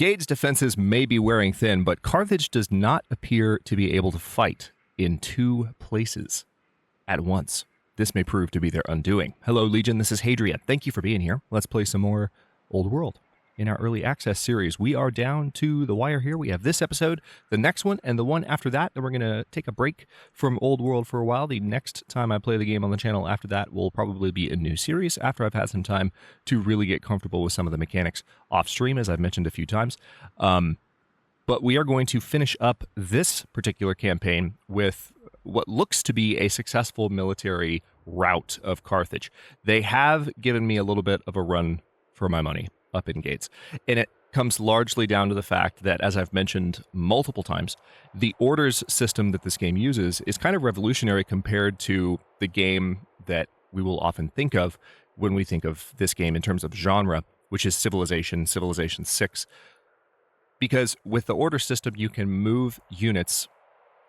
Gade's defenses may be wearing thin, but Carthage does not appear to be able to fight in two places at once. This may prove to be their undoing. Hello, Legion. This is Hadrian. Thank you for being here. Let's play some more Old World. In our early access series, we are down to the wire here. We have this episode, the next one, and the one after that. Then we're going to take a break from Old World for a while. The next time I play the game on the channel after that will probably be a new series after I've had some time to really get comfortable with some of the mechanics off stream, as I've mentioned a few times. But we are going to finish up this particular campaign with what looks to be a successful military rout of Carthage. They have given me a little bit of a run for my money up in Gates. And it comes largely down to the fact that, as I've mentioned multiple times, the orders system that this game uses is kind of revolutionary compared to the game that we will often think of when we think of this game in terms of genre, which is Civilization 6. Because with the order system, you can move units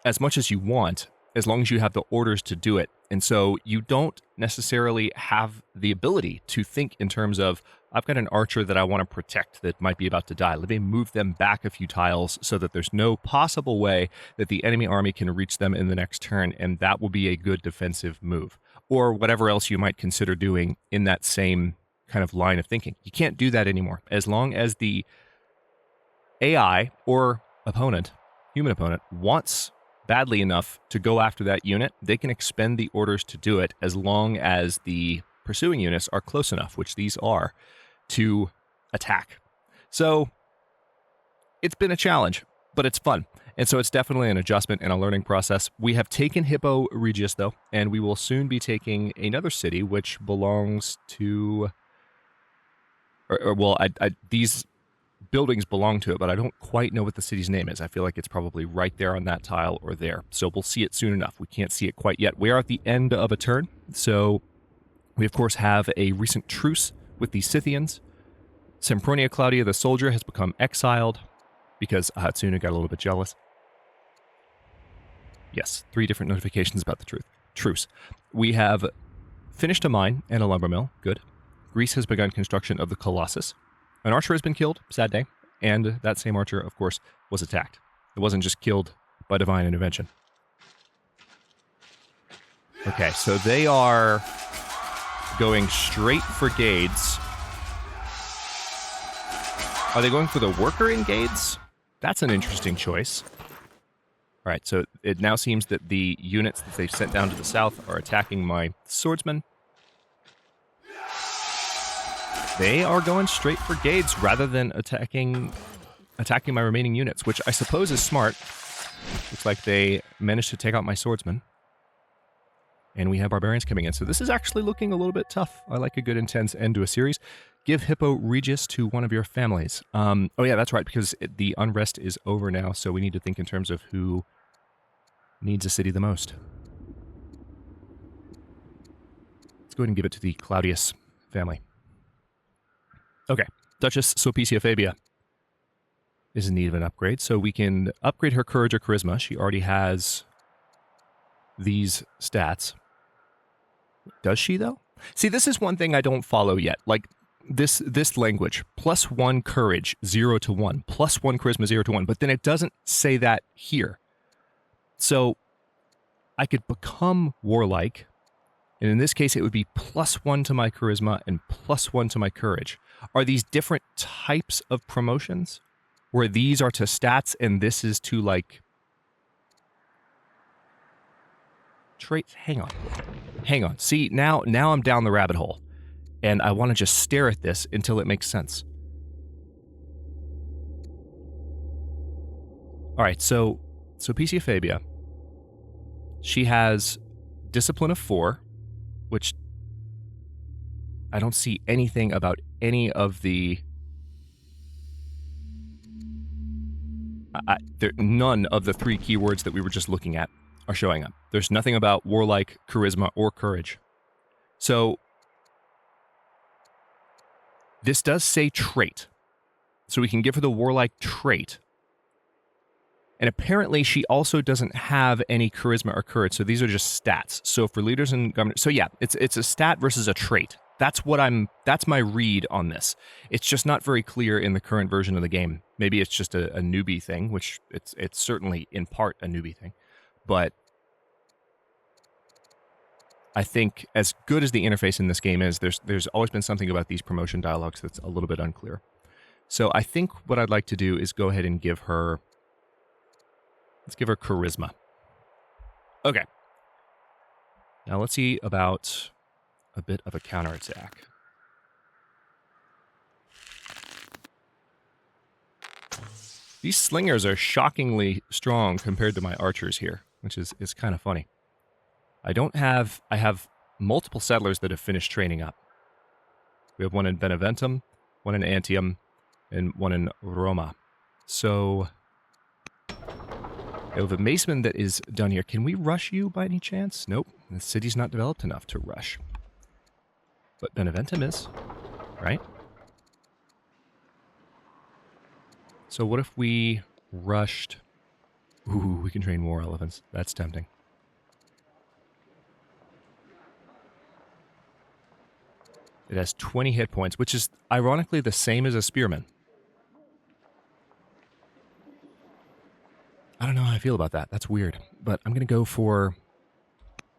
as much as you want, as long as you have the orders to do it. And so you don't necessarily have the ability to think in terms of, I've got an archer that I want to protect that might be about to die. Let me move them back a few tiles so that there's no possible way that the enemy army can reach them in the next turn, and that will be a good defensive move. Or whatever else you might consider doing in that same kind of line of thinking. You can't do that anymore. As long as the AI or opponent, human opponent, wants badly enough to go after that unit, they can expend the orders to do it as long as the pursuing units are close enough, which these are, to attack. So it's been a challenge, but it's fun. And so it's definitely an adjustment and a learning process. We have taken Hippo Regius, though, and we will soon be taking another city, which belongs to... these buildings belong to it, but I don't quite know what the city's name is. I feel like it's probably right there on that tile or there. So we'll see it soon enough. We can't see it quite yet. We are at the end of a turn, so we, of course, have a recent truce with the Scythians. Sempronia Claudia the soldier has become exiled because Hatsuna got a little bit jealous. Yes, 3 different notifications about the truce. We have finished a mine and a lumber mill. Good. Greece has begun construction of the Colossus. An archer has been killed, sad day, and that same archer, of course, was attacked. It wasn't just killed by divine intervention. Okay, so they are going straight for Gades. Are they going for the worker in Gades? That's an interesting choice. All right, so it now seems that the units that they've sent down to the south are attacking my swordsmen. They are going straight for Gades rather than attacking my remaining units, which I suppose is smart. Looks like they managed to take out my swordsmen. And we have barbarians coming in. So this is actually looking a little bit tough. I like a good intense end to a series. Give Hippo Regius to one of your families. Oh yeah, that's right, because the unrest is over now, so we need to think in terms of who needs a city the most. Let's go ahead and give it to the Claudius family. Okay, Duchess Sulpicia Fabia is in need of an upgrade, so we can upgrade her courage or charisma. She already has these stats. Does she, though? See, this is one thing I don't follow yet. Like, this language, +1 courage, 0 to 1, +1 charisma, 0 to 1, but then it doesn't say that here. So, I could become warlike, and in this case, it would be +1 to my charisma and +1 to my courage. Are these different types of promotions? Where these are to stats and this is to, like, traits? Hang on. See, now I'm down the rabbit hole. And I want to just stare at this until it makes sense. All right, so Sulpicia Fabia. She has discipline of 4, which I don't see anything about any of the... none of the 3 keywords that we were just looking at are showing up. There's nothing about warlike, charisma, or courage. So this does say trait. So we can give her the warlike trait. And apparently she also doesn't have any charisma or courage, so these are just stats. So for leaders in government... So yeah, it's a stat versus a trait. That's my read on this. It's just not very clear in the current version of the game. Maybe it's just a newbie thing, which it's certainly in part a newbie thing. But I think as good as the interface in this game is, there's always been something about these promotion dialogues that's a little bit unclear. So I think what I'd like to do is go ahead and let's give her charisma. Okay. Now let's see about a bit of a counterattack. These slingers are shockingly strong compared to my archers here, which is kind of funny. I have multiple settlers that have finished training up. We have one in Beneventum, one in Antium, and one in Roma. So I have a maceman that is done here. Can we rush you by any chance? Nope. The city's not developed enough to rush. But Beneventum is, right? So what if we rushed... Ooh, we can train more elephants. That's tempting. It has 20 hit points, which is ironically the same as a spearman. I don't know how I feel about that. That's weird. But I'm going to go for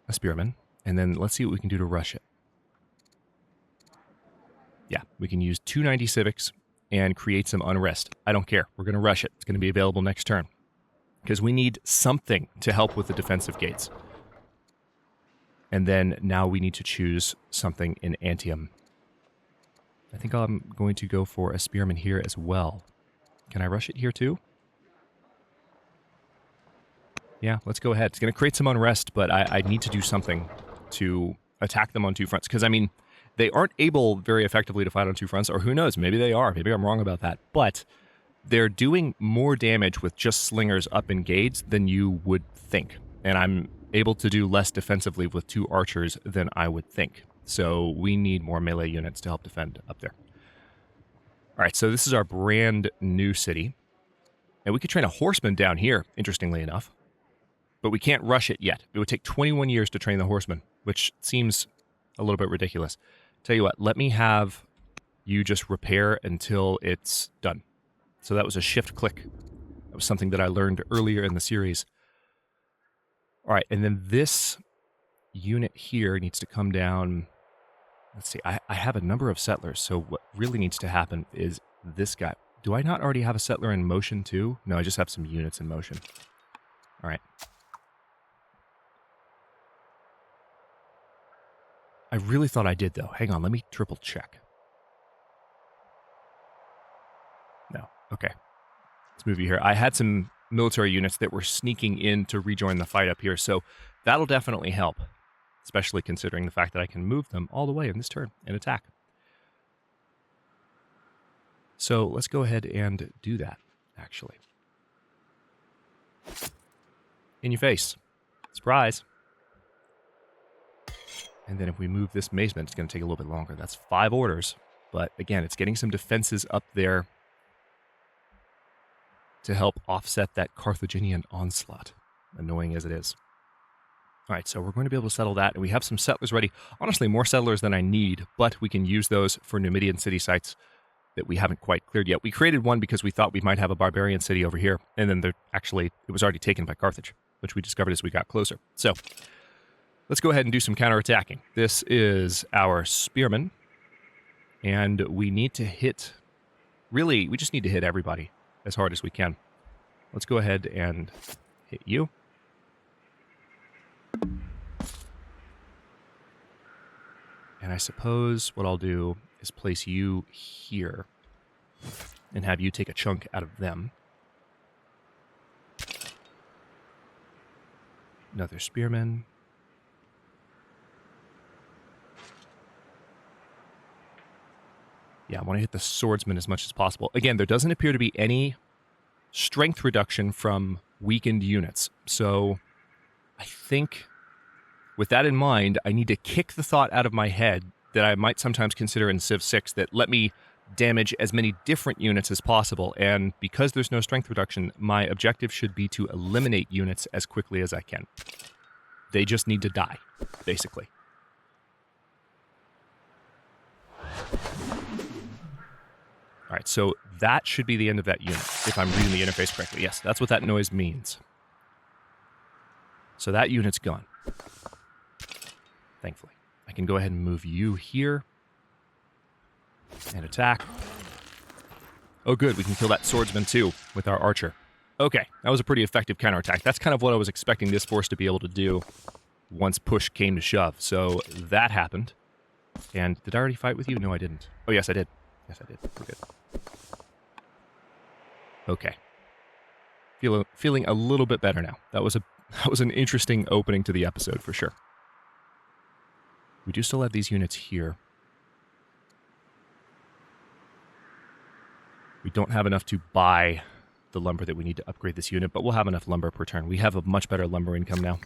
a spearman, and then let's see what we can do to rush it. Yeah, we can use 290 civics and create some unrest. I don't care. We're going to rush it. It's going to be available next turn. Because we need something to help with the defensive gates. And then now we need to choose something in Antium. I think I'm going to go for a spearman here as well. Can I rush it here too? Yeah, let's go ahead. It's going to create some unrest, but I need to do something to attack them on two fronts. Because, I mean, they aren't able very effectively to fight on two fronts, or who knows, maybe they are. Maybe I'm wrong about that. But they're doing more damage with just slingers up engaged than you would think. And I'm able to do less defensively with two archers than I would think. So we need more melee units to help defend up there. All right, so this is our brand new city. And we could train a horseman down here, interestingly enough. But we can't rush it yet. It would take 21 years to train the horseman, which seems a little bit ridiculous. Tell you what, let me have you just repair until it's done. So that was a shift click. That was something that I learned earlier in the series. All right, and then this unit here needs to come down. Let's see, I have a number of settlers, so what really needs to happen is this guy. Do I not already have a settler in motion too? No, I just have some units in motion. All right. I really thought I did, though. Hang on, let me triple check. No, okay. Let's move you here. I had some military units that were sneaking in to rejoin the fight up here, so that'll definitely help, especially considering the fact that I can move them all the way in this turn and attack. So let's go ahead and do that, actually. In your face. Surprise. And then if we move this maceman, it's going to take a little bit longer. That's 5 orders. But again, it's getting some defenses up there to help offset that Carthaginian onslaught, annoying as it is. All right, so we're going to be able to settle that. And we have some settlers ready. Honestly, more settlers than I need, but we can use those for Numidian city sites that we haven't quite cleared yet. We created one because we thought we might have a barbarian city over here. And then it was already taken by Carthage, which we discovered as we got closer. So let's go ahead and do some counterattacking. This is our spearman. And we need to hit, really, we just need to hit everybody as hard as we can. Let's go ahead and hit you. And I suppose what I'll do is place you here and have you take a chunk out of them. Another spearman. Yeah, I want to hit the swordsman as much as possible. Again, there doesn't appear to be any strength reduction from weakened units. So I think with that in mind, I need to kick the thought out of my head that I might sometimes consider in Civ 6 that let me damage as many different units as possible. And because there's no strength reduction, my objective should be to eliminate units as quickly as I can. They just need to die, basically. All right, so that should be the end of that unit, if I'm reading the interface correctly. Yes, that's what that noise means. So that unit's gone. Thankfully. I can go ahead and move you here. And attack. Oh, good, we can kill that swordsman too with our archer. Okay, that was a pretty effective counterattack. That's kind of what I was expecting this force to be able to do once push came to shove. So that happened. And did I already fight with you? No, I didn't. Oh, yes, I did. Yes, I did. We're good. Okay. Feeling a little bit better now. That was an interesting opening to the episode for sure. We do still have these units here. We don't have enough to buy the lumber that we need to upgrade this unit, but we'll have enough lumber per turn. We have a much better lumber income now.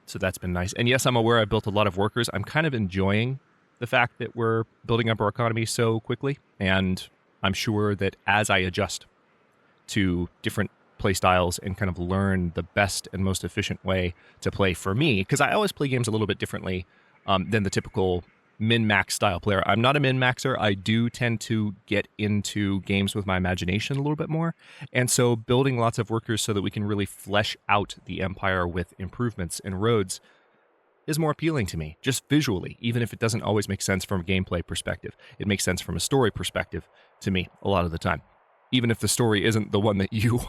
So that's been nice. And yes, I'm aware I built a lot of workers. I'm kind of enjoying the fact that we're building up our economy so quickly. And I'm sure that as I adjust to different play styles and kind of learn the best and most efficient way to play for me, because I always play games a little bit differently than the typical min-max style player. I'm not a min-maxer. I do tend to get into games with my imagination a little bit more. And so building lots of workers so that we can really flesh out the empire with improvements and roads is more appealing to me, just visually, even if it doesn't always make sense from a gameplay perspective. It makes sense from a story perspective to me a lot of the time. Even if the story isn't the one that you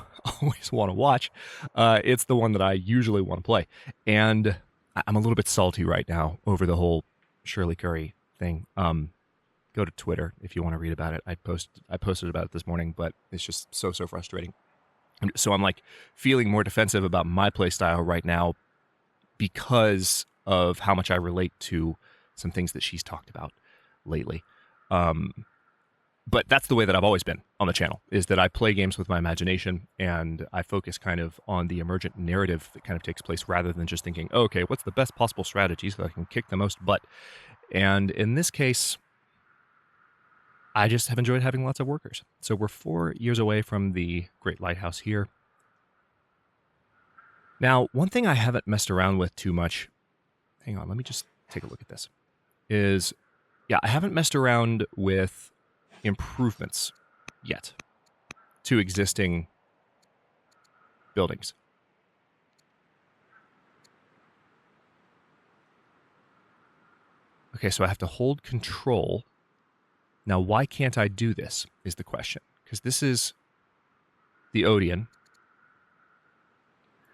always want to watch, it's the one that I usually want to play. And I'm a little bit salty right now over the whole Shirley Curry thing. Go to Twitter if you want to read about it. I posted about it this morning, but it's just so frustrating. So I'm like feeling more defensive about my play style right now because of how much I relate to some things that she's talked about lately. But that's the way that I've always been on the channel, is that I play games with my imagination and I focus kind of on the emergent narrative that kind of takes place rather than just thinking, oh, okay, what's the best possible strategy so I can kick the most butt? And in this case, I just have enjoyed having lots of workers. So we're 4 years away from the Great Lighthouse here. Now, one thing I haven't messed around with too much, hang on, let me just take a look at this, is, yeah, I haven't messed around with improvements yet to existing buildings. Okay, so I have to hold control. Now, why can't I do this is the question, because this is the Odeon.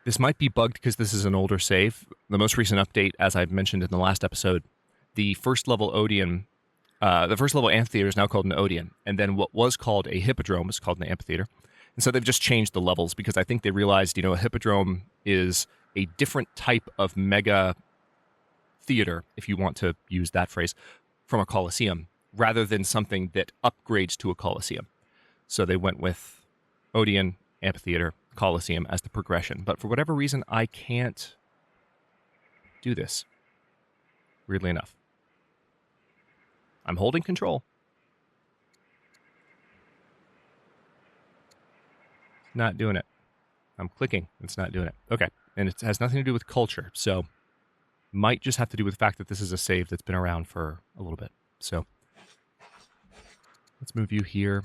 This might be bugged because this is an older save. The most recent update, as I've mentioned in the last episode, the first level Odeon, the first level amphitheater is now called an Odeon, and then what was called a hippodrome is called an amphitheater. And so they've just changed the levels because I think they realized, a hippodrome is a different type of mega theater, if you want to use that phrase, from a coliseum, rather than something that upgrades to a coliseum. So they went with Odeon, amphitheater, coliseum as the progression. But for whatever reason, I can't do this, weirdly enough. I'm holding control. Not doing it. I'm clicking. It's not doing it. Okay. And it has nothing to do with culture. So might just have to do with the fact that this is a save that's been around for a little bit. So let's move you here.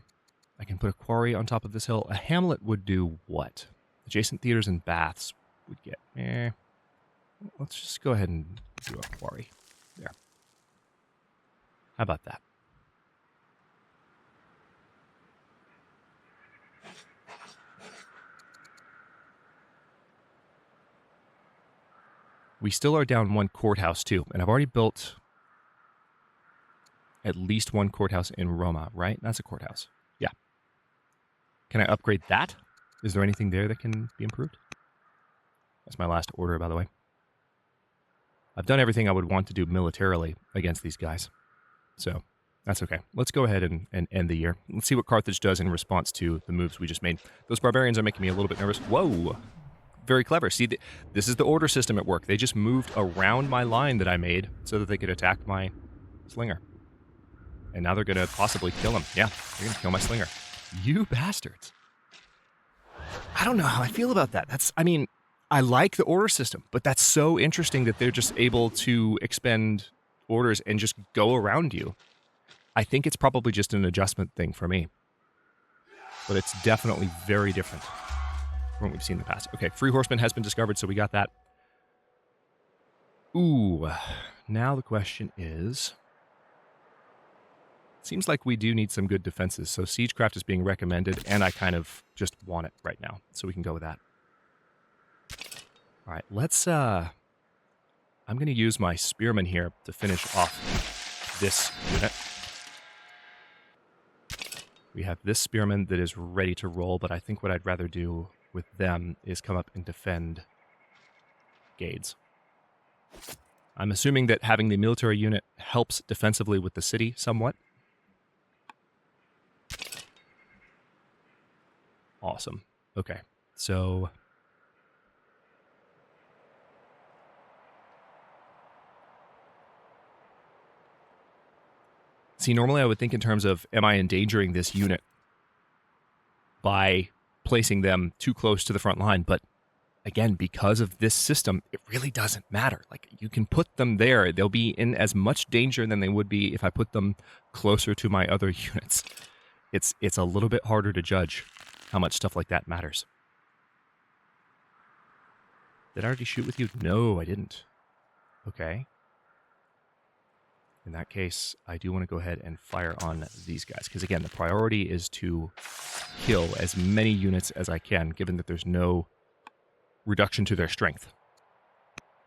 I can put a quarry on top of this hill. A hamlet would do what? Adjacent theaters and baths would get... Let's just go ahead and do a quarry. There. How about that? We still are down one courthouse, too. And I've already built at least one courthouse in Roma, right? That's a courthouse. Yeah. Can I upgrade that? Is there anything there that can be improved? That's my last order, by the way. I've done everything I would want to do militarily against these guys. So that's okay. Let's go ahead and end the year. Let's see what Carthage does in response to the moves we just made. Those barbarians are making me a little bit nervous. Whoa! Very clever. See, this is the order system at work. They just moved around my line that I made so that they could attack my slinger. And now they're going to possibly kill him. Yeah, they're going to kill my slinger. You bastards. I don't know how I feel about that. I like the order system, but that's so interesting that they're just able to expend orders and just go around you. I think it's probably just an adjustment thing for me. But it's definitely very different from what we've seen in the past. Okay, Free Horseman has been discovered, so we got that. Ooh, now the question is... Seems like we do need some good defenses, so Siegecraft is being recommended, and I kind of just want it right now, so we can go with that. All right, let's... I'm going to use my Spearman here to finish off this unit. We have this Spearman that is ready to roll, but I think what I'd rather do with them is come up and defend Gades. I'm assuming that having the military unit helps defensively with the city somewhat. Awesome. Okay, so... See, normally I would think in terms of, am I endangering this unit by placing them too close to the front line? But again, because of this system, it really doesn't matter. Like, you can put them there. They'll be in as much danger than they would be if I put them closer to my other units. It's a little bit harder to judge how much stuff like that matters. Did I already shoot with you? No, I didn't. Okay. In that case, I do want to go ahead and fire on these guys. Because again, the priority is to kill as many units as I can, given that there's no reduction to their strength.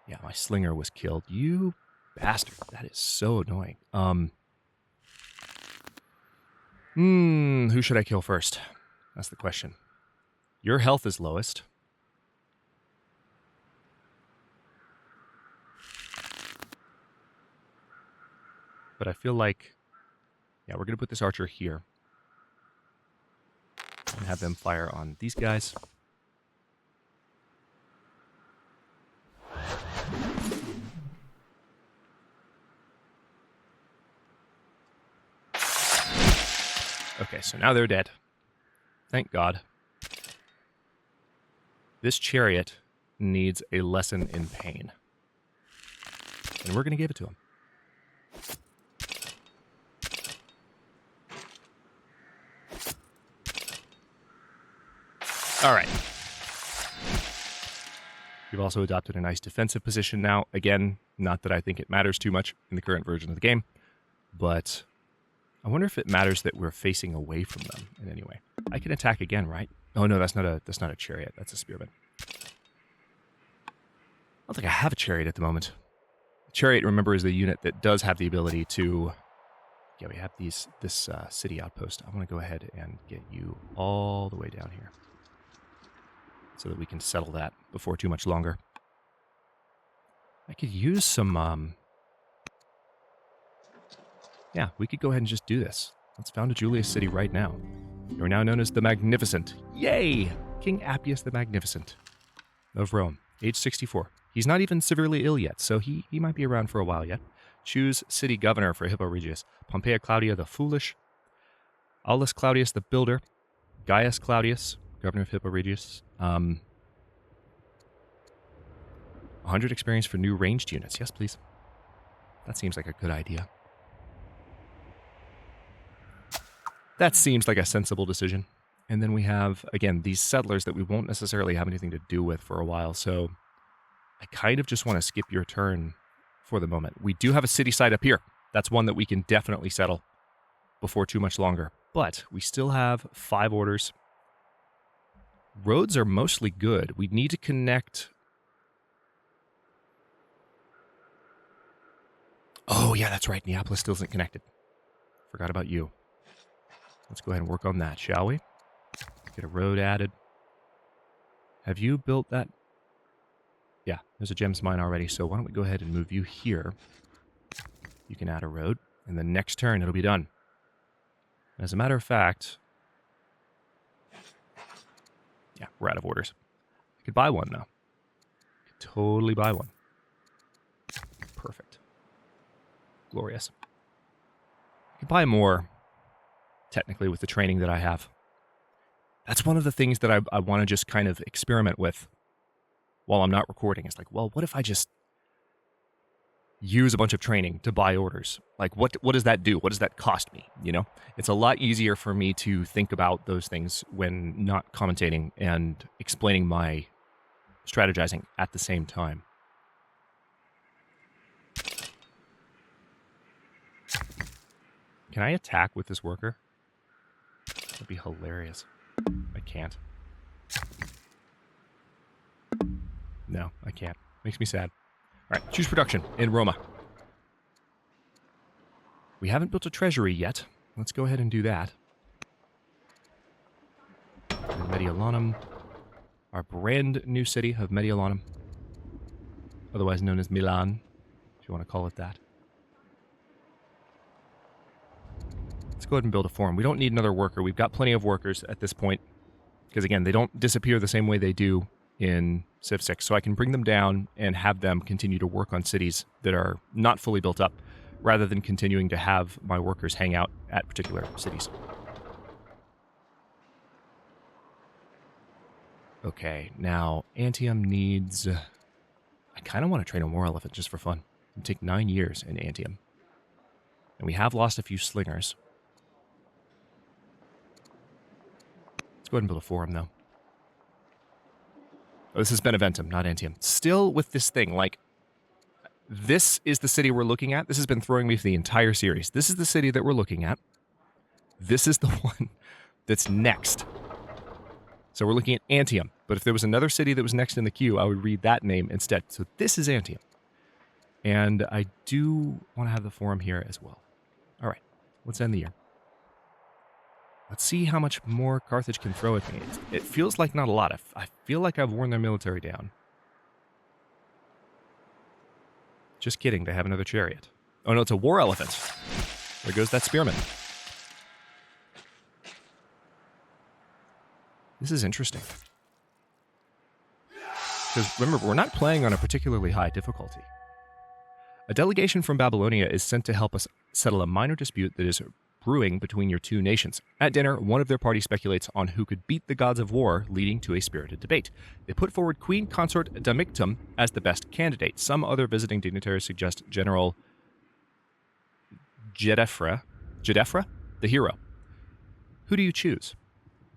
Yeah, my slinger was killed. You bastard. That is so annoying. Who should I kill first? That's the question. Your health is lowest. But I feel like, yeah, we're going to put this archer here. And have them fire on these guys. Okay, so now they're dead. Thank God. This chariot needs a lesson in pain. And we're going to give it to him. All right. We've also adopted a nice defensive position now. Again, not that I think it matters too much in the current version of the game, but I wonder if it matters that we're facing away from them in any way. I can attack again, right? Oh no, that's not a chariot. That's a spearman. I don't think I have a chariot at the moment. Chariot, remember, is the unit that does have the ability to... Yeah, we have this city outpost. I want to go ahead and get you all the way down here, so that we can settle that before too much longer. I could use some, yeah, we could go ahead and just do this. Let's found a Julius city right now. You're now known as the Magnificent. Yay! King Appius the Magnificent of Rome, age 64. He's not even severely ill yet, so he might be around for a while yet. Choose city governor for Hippo Regius. Pompeia Claudia the Foolish. Aulus Claudius the Builder. Gaius Claudius, governor of Hippo Regius. 100 experience for new ranged units. Yes, please. That seems like a good idea. That seems like a sensible decision. And then we have, again, these settlers that we won't necessarily have anything to do with for a while. So I kind of just want to skip your turn for the moment. We do have a city site up here. That's one that we can definitely settle before too much longer. But we still have 5 orders. Roads are mostly good. We need to connect... Oh, yeah, that's right. Neapolis still isn't connected. Forgot about you. Let's go ahead and work on that, shall we? Get a road added. Have you built that? Yeah, there's a gems mine already, so why don't we go ahead and move you here. You can add a road, and the next turn it'll be done. As a matter of fact... Yeah, we're out of orders. I could buy one, though. I could totally buy one. Perfect. Glorious. I could buy more, technically, with the training that I have. That's one of the things that I want to just kind of experiment with while I'm not recording. It's like, well, what if I just use a bunch of training to buy orders. Like, what does that do? What does that cost me? You know, it's a lot easier for me to think about those things when not commentating and explaining my strategizing at the same time. Can I attack with this worker? That'd be hilarious. I can't. No, I can't. Makes me sad. All right, choose production in Roma. We haven't built a treasury yet. Let's go ahead and do that. And Mediolanum, our brand new city of Mediolanum, otherwise known as Milan, if you want to call it that. Let's go ahead and build a forum. We don't need another worker. We've got plenty of workers at this point, because again, they don't disappear the same way they do in Civ 6, so I can bring them down and have them continue to work on cities that are not fully built up, rather than continuing to have my workers hang out at particular cities. Okay, now Antium needs... I kind of want to train a war elephant just for fun. It'll take 9 years in Antium. And we have lost a few slingers. Let's go ahead and build a forum, though. Oh, this is Beneventum, not Antium. Still with this thing, like, this is the city we're looking at. This has been throwing me for the entire series. This is the city that we're looking at. This is the one that's next. So we're looking at Antium. But if there was another city that was next in the queue, I would read that name instead. So this is Antium. And I do want to have the forum here as well. All right, let's end the year. Let's see how much more Carthage can throw at me. It feels like not a lot. I feel like I've worn their military down. Just kidding, they have another chariot. Oh no, it's a war elephant. There goes that spearman. This is interesting. Because remember, we're not playing on a particularly high difficulty. A delegation from Babylonia is sent to help us settle a minor dispute that is brewing between your two nations. At dinner, one of their party speculates on who could beat the gods of war, leading to a spirited debate. They put forward Queen Consort Damictum as the best candidate. Some other visiting dignitaries suggest General Jedefra, the hero. Who do you choose?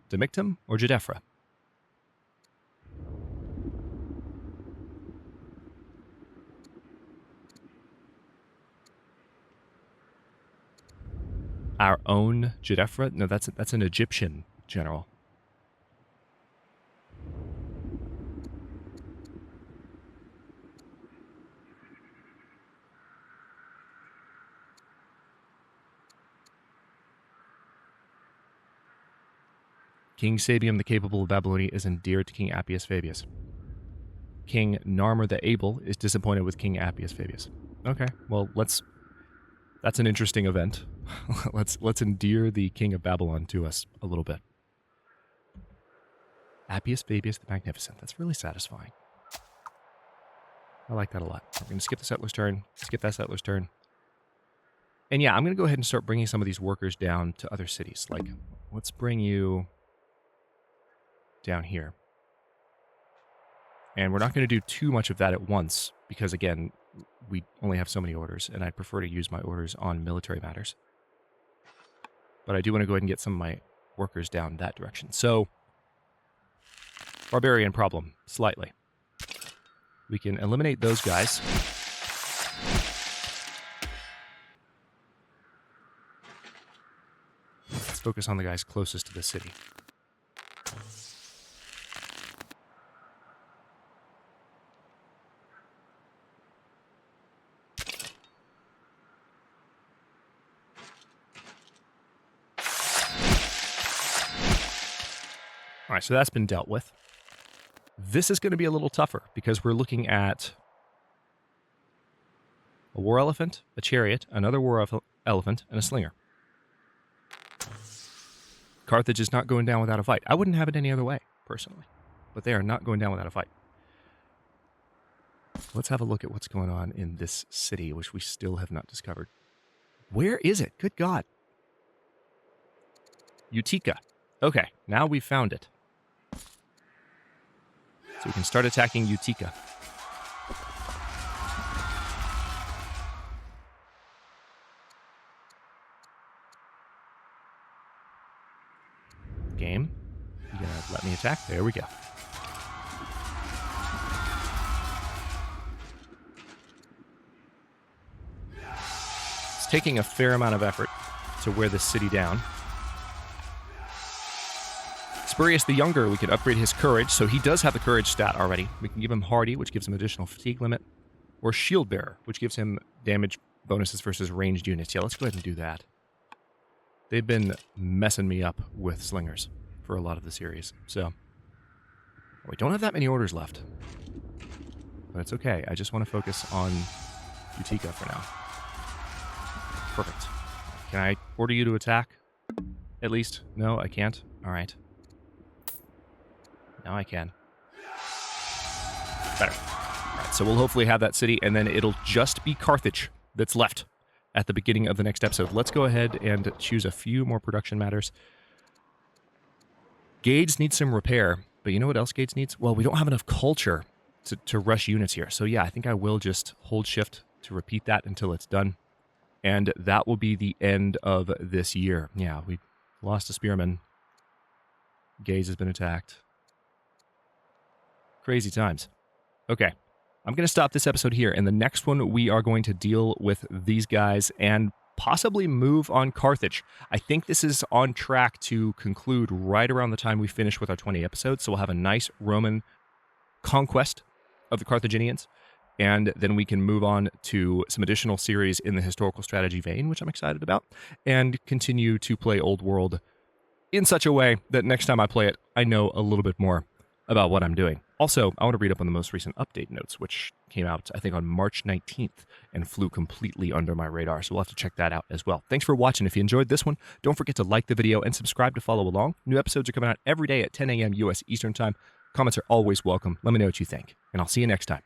Damictum or Jedefra? Our own Jedefra? No, that's an Egyptian general. King Sabium the Capable of Babylonia is endeared to King Appius Fabius. King Narmer the Able is disappointed with King Appius Fabius. Okay, well, that's an interesting event. let's endear the King of Babylon to us a little bit. Appius Fabius the Magnificent. That's really satisfying. I like that a lot. We're going to skip the settler's turn, skip that settler's turn. And yeah, I'm going to go ahead and start bringing some of these workers down to other cities. Like, let's bring you down here. And we're not going to do too much of that at once, because again, we only have so many orders, and I'd prefer to use my orders on military matters. But I do want to go ahead and get some of my workers down that direction. So, barbarian problem, slightly. We can eliminate those guys. Let's focus on the guys closest to the city. All right, so that's been dealt with. This is going to be a little tougher because we're looking at a war elephant, a chariot, another war elephant, and a slinger. Carthage is not going down without a fight. I wouldn't have it any other way, personally. But they are not going down without a fight. Let's have a look at what's going on in this city, which we still have not discovered. Where is it? Good God. Utica. Okay, now we've found it. So we can start attacking Utica. You gonna let me attack? There we go. It's taking a fair amount of effort to wear this city down. Spurius the Younger, we can upgrade his courage, so he does have the courage stat already. We can give him hardy, which gives him additional fatigue limit, or shield bearer, which gives him damage bonuses versus ranged units. Yeah, let's go ahead and do that. They've been messing me up with slingers for a lot of the series, so we don't have that many orders left. But it's okay. I just want to focus on Utica for now. Perfect. Can I order you to attack? At least? No, I can't? Alright. Now I can. Better. Alright, so we'll hopefully have that city, and then it'll just be Carthage that's left at the beginning of the next episode. Let's go ahead and choose a few more production matters. Gades needs some repair, but you know what else Gades needs? Well, we don't have enough culture to rush units here. So yeah, I think I will just hold shift to repeat that until it's done. And that will be the end of this year. Yeah, we lost a spearman. Gades has been attacked. Crazy times. Okay, I'm going to stop this episode here. In the next one, we are going to deal with these guys and possibly move on Carthage. I think this is on track to conclude right around the time we finish with our 20 episodes. So we'll have a nice Roman conquest of the Carthaginians. And then we can move on to some additional series in the historical strategy vein, which I'm excited about, and continue to play Old World in such a way that next time I play it, I know a little bit more about what I'm doing. Also, I want to read up on the most recent update notes, which came out, I think, on March 19th and flew completely under my radar, so we'll have to check that out as well. Thanks for watching. If you enjoyed this one, don't forget to like the video and subscribe to follow along. New episodes are coming out every day at 10 a.m. U.S. Eastern Time. Comments are always welcome. Let me know what you think, and I'll see you next time.